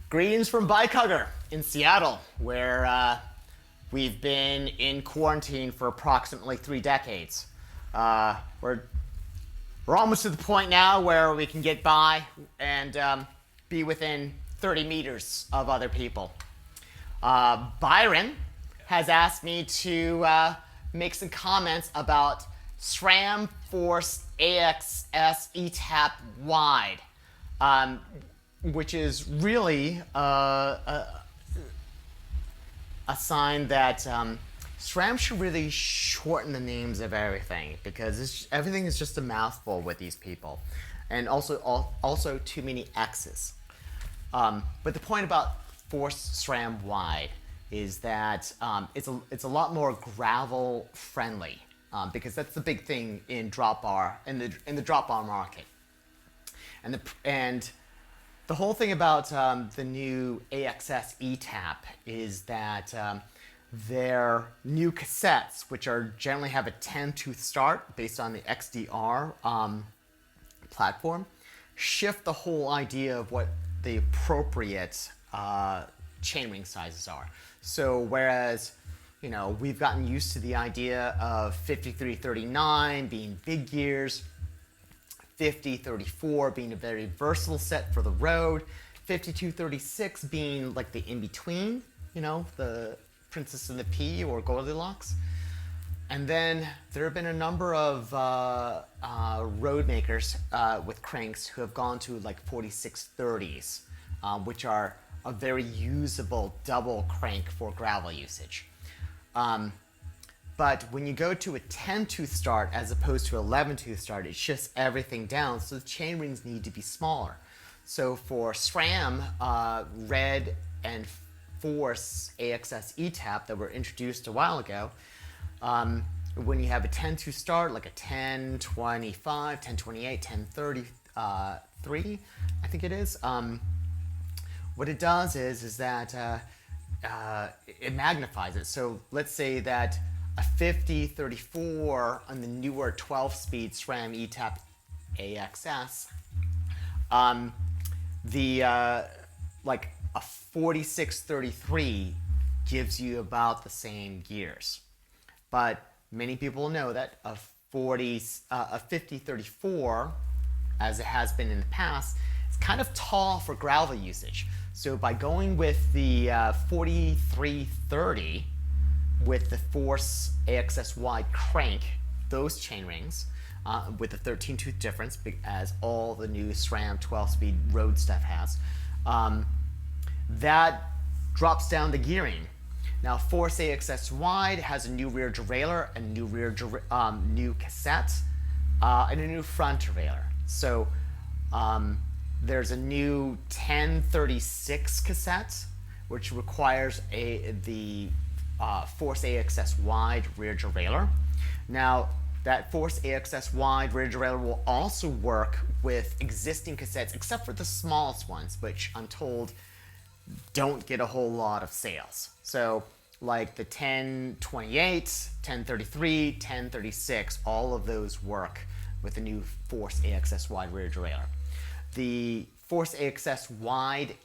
Greetings from Bike Hugger in Seattle, where we've been in quarantine for approximately 3 decades. We're almost to the point now where we can get by and be within 30 meters of other people. Byron has asked me to make some comments about SRAM Force AXS eTap wide. Which is really a sign that SRAM should really shorten the names of everything, because everything is just a mouthful with these people, and also too many X's. But the point about Force SRAM wide is that it's a lot more gravel friendly, because that's the big thing in drop bar in the drop bar market, and the whole thing about the new AXS eTap is that their new cassettes, which generally have a 10-tooth start based on the XDR platform, shift the whole idea of what the appropriate chainring sizes are. So whereas we've gotten used to the idea of 5339 being big gears, 5034 being a very versatile set for the road, 5236 being like the in-between, the Princess and the Pea or Goldilocks. And then there have been a number of road makers with cranks who have gone to like 4630s, which are a very usable double crank for gravel usage. But when you go to a 10-tooth start as opposed to 11-tooth start, it shifts everything down, so the chain rings need to be smaller. So for SRAM, Red and Force AXS eTap that were introduced a while ago, when you have a 10-tooth start, like a 1025, 1028, 1033, I think it is, what it does is that it magnifies it. So let's say that a 5034 on the newer 12-speed SRAM eTap AXS, like a 4633 gives you about the same gears. But many people know that a 5034, as it has been in the past, is kind of tall for gravel usage. So by going with the 4330 with the Force AXS wide crank, those chain rings, with the 13-tooth difference, as all the new SRAM 12-speed road stuff has, that drops down the gearing. Now, Force AXS wide has a new rear derailleur, a new new cassette, and a new front derailleur. So there's a new 1036 cassette, which requires the Force AXS wide rear derailleur. Now, that Force AXS wide rear derailleur will also work with existing cassettes, except for the smallest ones, which I'm told don't get a whole lot of sales. So, like the 1028, 1033, 1036, all of those work with the new Force AXS wide rear derailleur. The Force AXS wide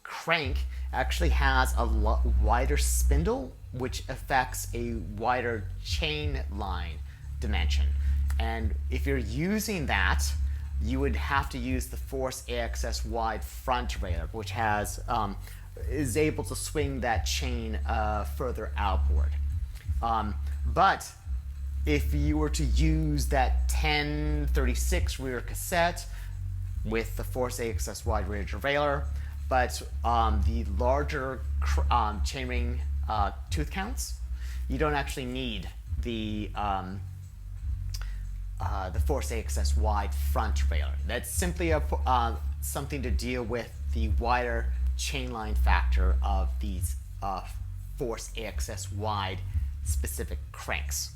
crank actually has a wider spindle, which affects a wider chain line dimension. And if you're using that, you would have to use the Force AXS wide front derailleur, which is able to swing that chain further outward. But if you were to use that 1036 rear cassette with the Force AXS wide rear derailleur, but the larger chainring tooth counts, you don't actually need the Force AXS wide front derailleur. That's simply something to deal with the wider chain line factor of these Force AXS wide specific cranks.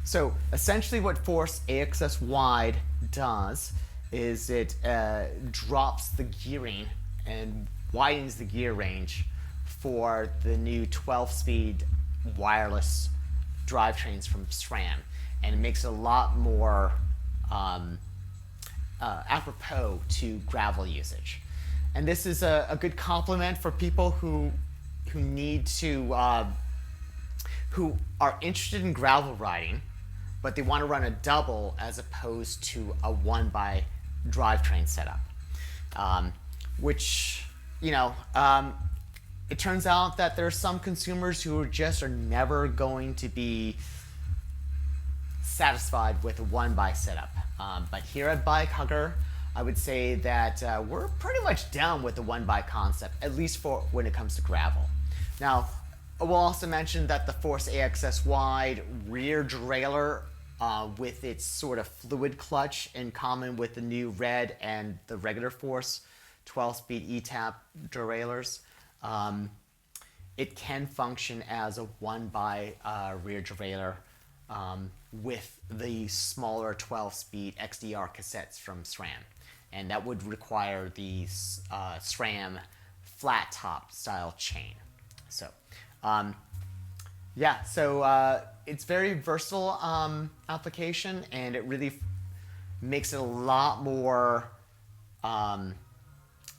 So essentially what Force AXS wide does is it drops the gearing and widens the gear range for the new 12-speed wireless drivetrains from SRAM, and it makes it a lot more apropos to gravel usage. And this is a good complement for people who need to, who are interested in gravel riding, but they want to run a double as opposed to a 1x drivetrain setup. Which, you know, it turns out that there are some consumers who are never going to be satisfied with a 1x setup. But here at Bike Hugger, I would say that we're pretty much down with the 1x concept, at least for when it comes to gravel. Now, we'll also mention that the Force AXS wide rear derailleur with its sort of fluid clutch in common with the new red and the regular Force 12-speed eTap derailleurs, it can function as a 1x rear derailleur with the smaller 12-speed XDR cassettes from SRAM. And that would require the SRAM flat top style chain. So, yeah, so it's very versatile application, and it really makes it a lot more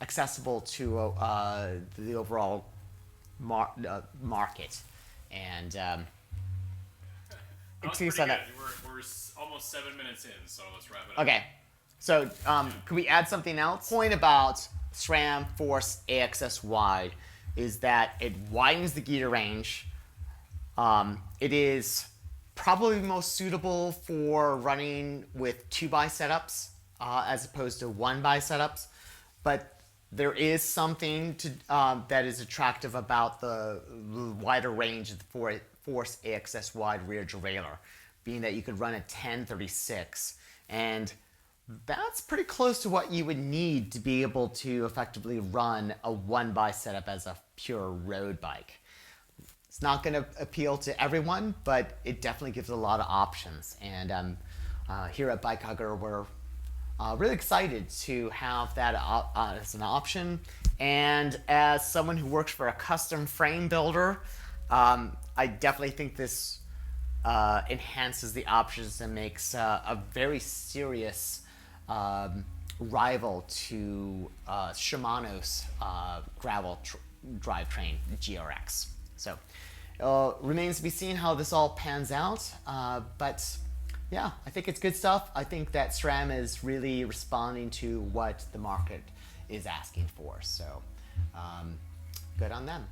accessible to the overall market. And excuse on that. We're almost 7 minutes in, so let's wrap it up. Okay, so can we add something else? Point about SRAM Force AXS wide is that it widens the gear range. It is probably most suitable for running with 2x setups as opposed to 1x setups, but there is something to, that is attractive about the wider range of the Force AXS wide rear derailleur, being that you could run a 1036, and that's pretty close to what you would need to be able to effectively run a 1x setup as a pure road bike. It's not going to appeal to everyone, but it definitely gives a lot of options. And here at Bike Hugger, we're really excited to have that as an option. And as someone who works for a custom frame builder, I definitely think this enhances the options and makes a very serious rival to Shimano's gravel drivetrain, GRX. So remains to be seen how this all pans out, but yeah, I think it's good stuff. I think that SRAM is really responding to what the market is asking for, so good on them.